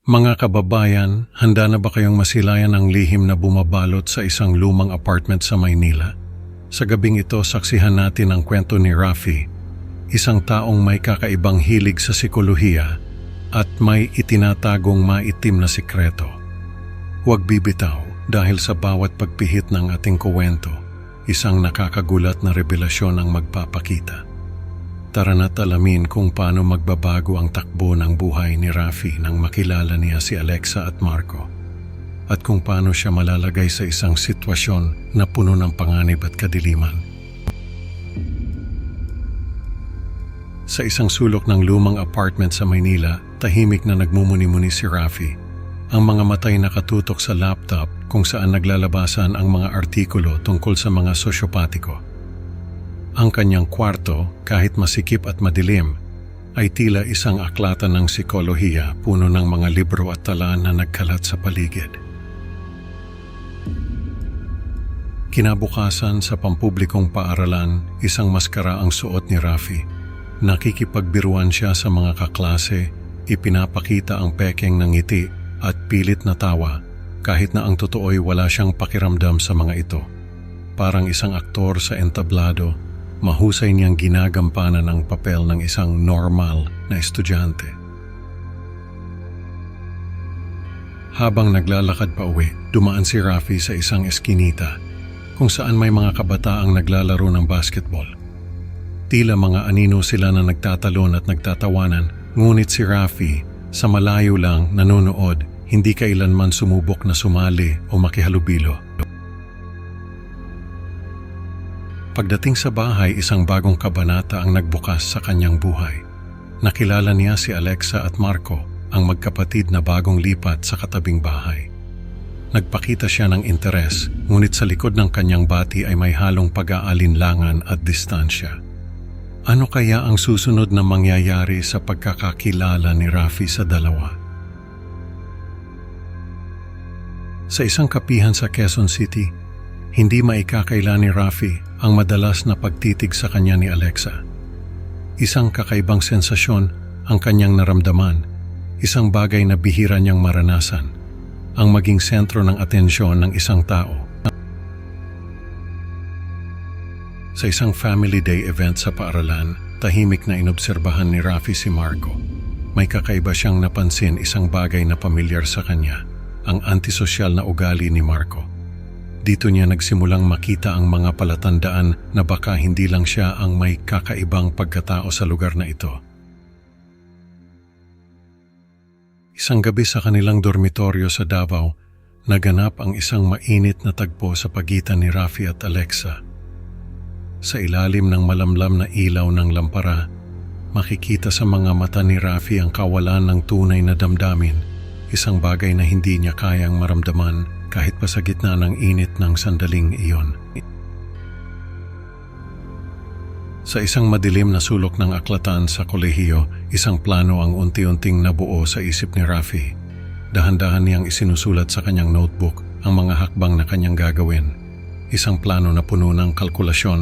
Mga kababayan, handa na ba kayong masilayan ang lihim na bumabalot sa isang lumang apartment sa Maynila? Sa gabing ito, saksihan natin ang kwento ni Rafi, isang taong may kakaibang hilig sa psikolohiya at may itinatagong maitim na sikreto. Huwag bibitaw dahil sa bawat pagpihit ng ating kuwento, isang nakakagulat na revelasyon ang magpapakita. Tara na't alamin kung paano magbabago ang takbo ng buhay ni Rafi nang makilala niya si Alexa at Marco, at kung paano siya malalagay sa isang sitwasyon na puno ng panganib at kadiliman. Sa isang sulok ng lumang apartment sa Maynila, tahimik na nagmumuni-muni si Rafi, ang mga matay nakatutok sa laptop kung saan naglalabasan ang mga artikulo tungkol sa mga sosyopatiko. Ang kanyang kwarto, kahit masikip at madilim, ay tila isang aklatan ng psikolohiya puno ng mga libro at talaan na nagkalat sa paligid. Kinabukasan sa pampublikong paaralan, isang maskara ang suot ni Rafi. Nakikipagbiruan siya sa mga kaklase, ipinapakita ang pekeng ng ngiti at pilit na tawa kahit na ang totoo'y wala siyang pakiramdam sa mga ito. Parang isang aktor sa entablado, mahusay niyang ginagampanan ang papel ng isang normal na estudyante. Habang naglalakad pa uwi, dumaan si Rafi sa isang eskinita kung saan may mga kabataang naglalaro ng basketball. Tila mga anino sila na nagtatalon at nagtatawanan, ngunit si Rafi, sa malayo lang nanonood, hindi kailanman sumubok na sumali o makihalubilo. Pagdating sa bahay, isang bagong kabanata ang nagbukas sa kanyang buhay. Nakilala niya si Alexa at Marco, ang magkapatid na bagong lipat sa katabing bahay. Nagpakita siya ng interes, ngunit sa likod ng kanyang bati ay may halong pag-aalinlangan at distansya. Ano kaya ang susunod na mangyayari sa pagkakakilala ni Rafi sa dalawa? Sa isang kapihan sa Quezon City, hindi maikakaila ni Rafi ang madalas na pagtitig sa kanya ni Alexa. Isang kakaibang sensasyon ang kanyang naramdaman, isang bagay na bihira niyang maranasan, ang maging sentro ng atensyon ng isang tao. Sa isang family day event sa paaralan, tahimik na inobserbahan ni Rafi si Marco. May kakaiba siyang napansin, isang bagay na pamilyar sa kanya, ang antisosyal na ugali ni Marco. Dito niya nagsimulang makita ang mga palatandaan na baka hindi lang siya ang may kakaibang pagkatao sa lugar na ito. Isang gabi sa kanilang dormitoryo sa Davao, naganap ang isang mainit na tagpo sa pagitan ni Rafi at Alexa. Sa ilalim ng malamlam na ilaw ng lampara, makikita sa mga mata ni Rafi ang kawalan ng tunay na damdamin, isang bagay na hindi niya kayang maramdaman kahit pa sa gitna ng init ng sandaling iyon. Sa isang madilim na sulok ng aklatan sa kolehiyo, isang plano ang unti-unting nabuo sa isip ni Rafi. Dahan-dahan niyang isinusulat sa kanyang notebook ang mga hakbang na kanyang gagawin. Isang plano na puno ng kalkulasyon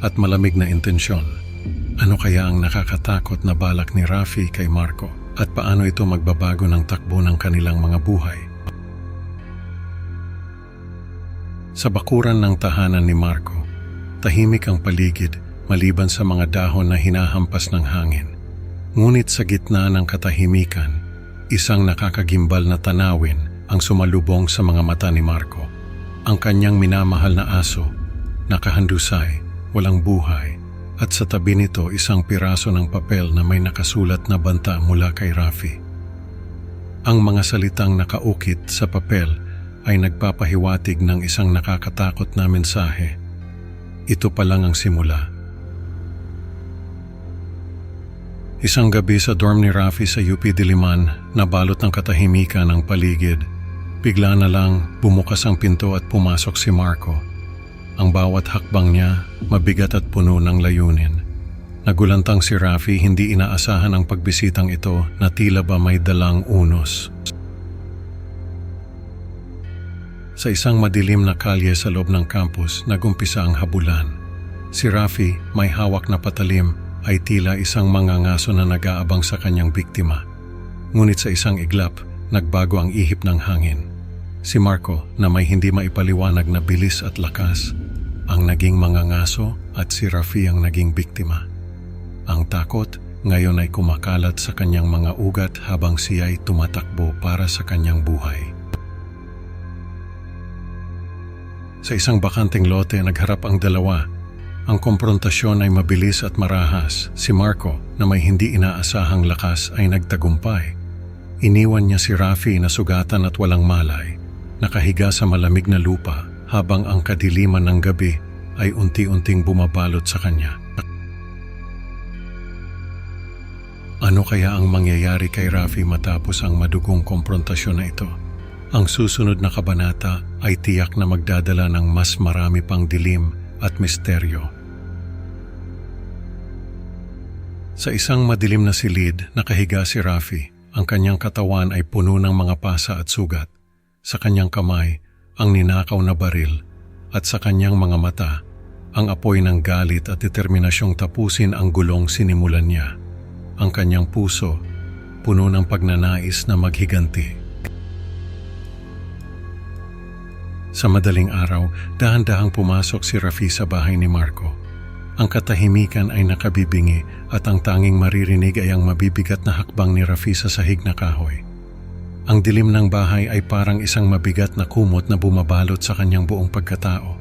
at malamig na intensyon. Ano kaya ang nakakatakot na balak ni Rafi kay Marco at paano ito magbabago ng takbo ng kanilang mga buhay? Sa bakuran ng tahanan ni Marco, tahimik ang paligid maliban sa mga dahon na hinahampas ng hangin. Ngunit sa gitna ng katahimikan, isang nakakagimbal na tanawin ang sumalubong sa mga mata ni Marco. Ang kanyang minamahal na aso, nakahandusay, walang buhay, at sa tabi nito isang piraso ng papel na may nakasulat na banta mula kay Rafi. Ang mga salitang nakaukit sa papel ay nagpapahiwatig ng isang nakakatakot na mensahe. Ito pa lang ang simula. Isang gabi sa dorm ni Rafi sa UP Diliman, nabalot ng katahimikan ng paligid. Bigla na lang bumukas ang pinto at pumasok si Marco. Ang bawat hakbang niya, mabigat at puno ng layunin. Nagulantang si Rafi, hindi inaasahan ang pagbisitang ito na tila ba may dalang unos. Sa isang madilim na kalye sa loob ng campus, nagumpisa ang habulan. Si Rafi, may hawak na patalim, ay tila isang mangangaso na nag-aabang sa kanyang biktima. Ngunit sa isang iglap, nagbago ang ihip ng hangin. Si Marco na may hindi maipaliwanag na bilis at lakas ang naging mangangaso at si Rafi ang naging biktima. Ang takot ngayon ay kumakalat sa kanyang mga ugat habang siya ay tumatakbo para sa kanyang buhay. Sa isang bakanteng lote nagharap ang dalawa. Ang komprontasyon ay mabilis at marahas. Si Marco na may hindi inaasahang lakas ay nagtagumpay. Iniwan niya si Rafi na sugatan at walang malay, nakahiga sa malamig na lupa habang ang kadiliman ng gabi ay unti-unting bumabalot sa kanya. Ano kaya ang mangyayari kay Rafi matapos ang madugong komprontasyon na ito? Ang susunod na kabanata ay tiyak na magdadala ng mas marami pang dilim at misteryo. Sa isang madilim na silid, nakahiga si Rafi. Ang kanyang katawan ay puno ng mga pasa at sugat. Sa kanyang kamay, ang ninakaw na baril. At sa kanyang mga mata, ang apoy ng galit at determinasyong tapusin ang gulong sinimulan niya. Ang kanyang puso, puno ng pagnanais na maghiganti. Sa madaling araw, dahan-dahang pumasok si Rafi sa bahay ni Marco. Ang katahimikan ay nakabibingi at ang tanging maririnig ay ang mabibigat na hakbang ni Rafi sa sahig na kahoy. Ang dilim ng bahay ay parang isang mabigat na kumot na bumabalot sa kanyang buong pagkatao.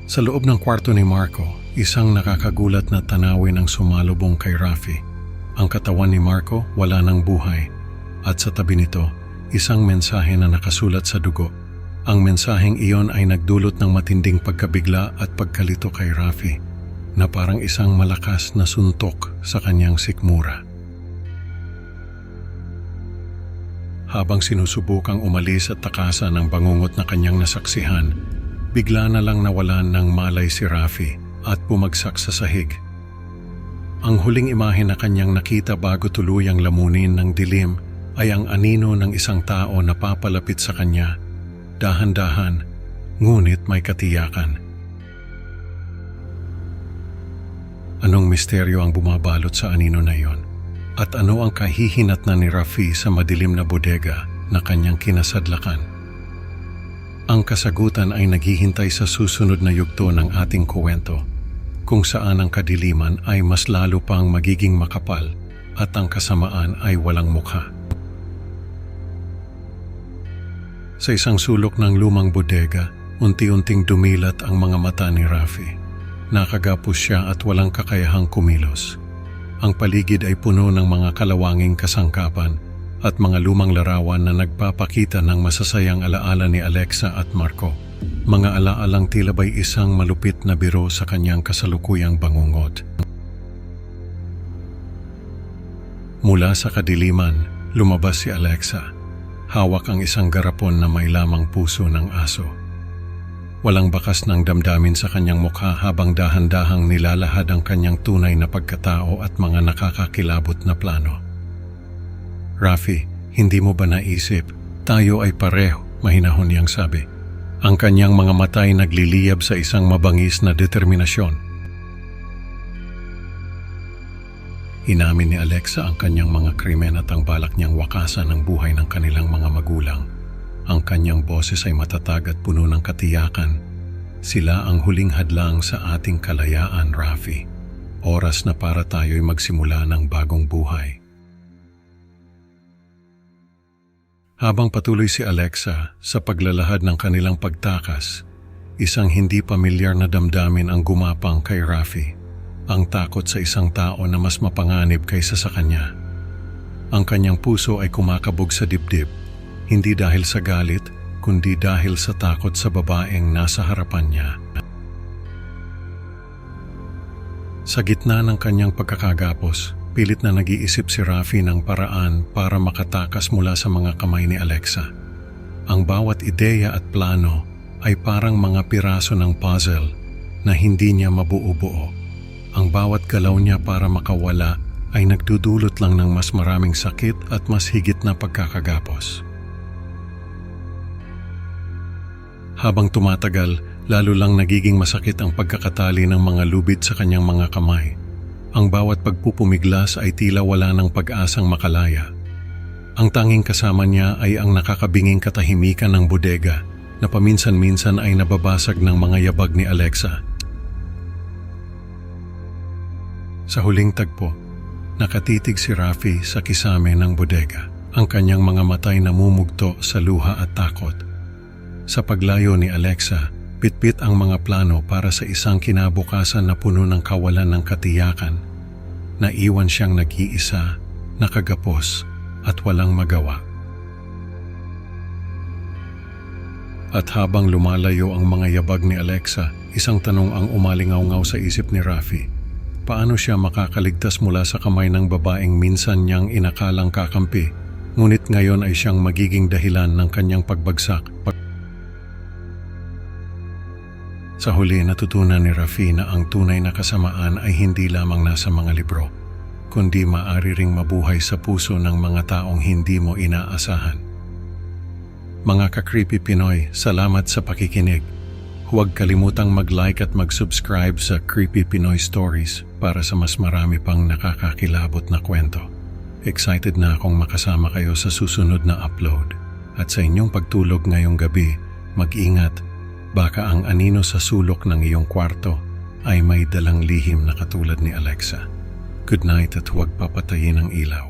Sa loob ng kwarto ni Marco, isang nakakagulat na tanawin ang sumalubong kay Rafi. Ang katawan ni Marco wala ng buhay at sa tabi nito, isang mensahe na nakasulat sa dugo. Ang mensaheng iyon ay nagdulot ng matinding pagkabigla at pagkalito kay Rafi na parang isang malakas na suntok sa kanyang sikmura. Habang sinusubukang umalis at takasan ang bangungot na kanyang nasaksihan, bigla na lang nawalan ng malay si Rafi at bumagsak sa sahig. Ang huling imahe na kanyang nakita bago tuluyang lamunin ng dilim ay ang anino ng isang tao na papalapit sa kanya. Dahan-dahan, ngunit may katiyakan. Anong misteryo ang bumabalot sa anino na iyon? At ano ang kahihinatnan ni Rafi sa madilim na bodega na kanyang kinasadlakan? Ang kasagutan ay naghihintay sa susunod na yugto ng ating kuwento, kung saan ang kadiliman ay mas lalo pang magiging makapal at ang kasamaan ay walang mukha. Sa isang sulok ng lumang bodega, unti-unting dumilat ang mga mata ni Rafi. Nakagapos siya at walang kakayahang kumilos. Ang paligid ay puno ng mga kalawanging kasangkapan at mga lumang larawan na nagpapakita ng masasayang alaala ni Alexa at Marco. Mga alaalang tila ba'y isang malupit na biro sa kanyang kasalukuyang bangungot. Mula sa kadiliman, lumabas si Alexa. Hawak ang isang garapon na may lamang puso ng aso. Walang bakas ng damdamin sa kanyang mukha habang dahan-dahang nilalahad ang kanyang tunay na pagkatao at mga nakakakilabot na plano. Rafi, hindi mo ba naisip? Tayo ay pareho, mahinahon niyang sabi. Ang kanyang mga mata ay nagliliyab sa isang mabangis na determinasyon. Inamin ni Alexa ang kanyang mga krimen at ang balak niyang wakasan ang buhay ng kanilang mga magulang. Ang kanyang boses ay matatag at puno ng katiyakan. Sila ang huling hadlang sa ating kalayaan, Rafi. Oras na para tayo'y magsimula ng bagong buhay. Habang patuloy si Alexa sa paglalahad ng kanilang pagtakas, isang hindi pamilyar na damdamin ang gumapang kay Rafi. Ang takot sa isang tao na mas mapanganib kaysa sa kanya. Ang kanyang puso ay kumakabog sa dibdib, hindi dahil sa galit, kundi dahil sa takot sa babaeng nasa harapan niya. Sa gitna ng kanyang pagkakagapos, pilit na nag-iisip si Rafi ng paraan para makatakas mula sa mga kamay ni Alexa. Ang bawat ideya at plano ay parang mga piraso ng puzzle na hindi niya mabuo-buo. Ang bawat galaw niya para makawala ay nagdudulot lang ng mas maraming sakit at mas higit na pagkakagapos. Habang tumatagal, lalo lang nagiging masakit ang pagkakatali ng mga lubid sa kanyang mga kamay. Ang bawat pagpupumiglas ay tila wala ng pag-asang makalaya. Ang tanging kasama niya ay ang nakakabinging katahimikan ng bodega na paminsan-minsan ay nababasag ng mga yabag ni Alexa. Sa huling tagpo, nakatitig si Rafi sa kisame ng bodega. Ang kanyang mga matay namumugto sa luha at takot. Sa paglayo ni Alexa, pitpit ang mga plano para sa isang kinabukasan na puno ng kawalan ng katiyakan. Naiwan siyang nag-iisa, nakagapos at walang magawa. At habang lumalayo ang mga yabag ni Alexa, isang tanong ang umalingaw-ngaw sa isip ni Rafi. Paano siya makakaligtas mula sa kamay ng babaeng minsan niyang inakalang kakampi, ngunit ngayon ay siyang magiging dahilan ng kanyang pagbagsak? Sa huli, natutunan ni Rafi na ang tunay na kasamaan ay hindi lamang nasa mga libro, kundi maaari ring mabuhay sa puso ng mga taong hindi mo inaasahan. Mga ka-Creepy Pinoy, salamat sa pakikinig. Huwag kalimutang mag-like at mag-subscribe sa Creepy Pinoy Stories para sa mas marami pang nakakakilabot na kwento. Excited na akong makasama kayo sa susunod na upload. At sa inyong pagtulog ngayong gabi, mag-ingat. Baka ang anino sa sulok ng iyong kwarto ay may dalang lihim na katulad ni Alexa. Good night at huwag papatayin ang ilaw.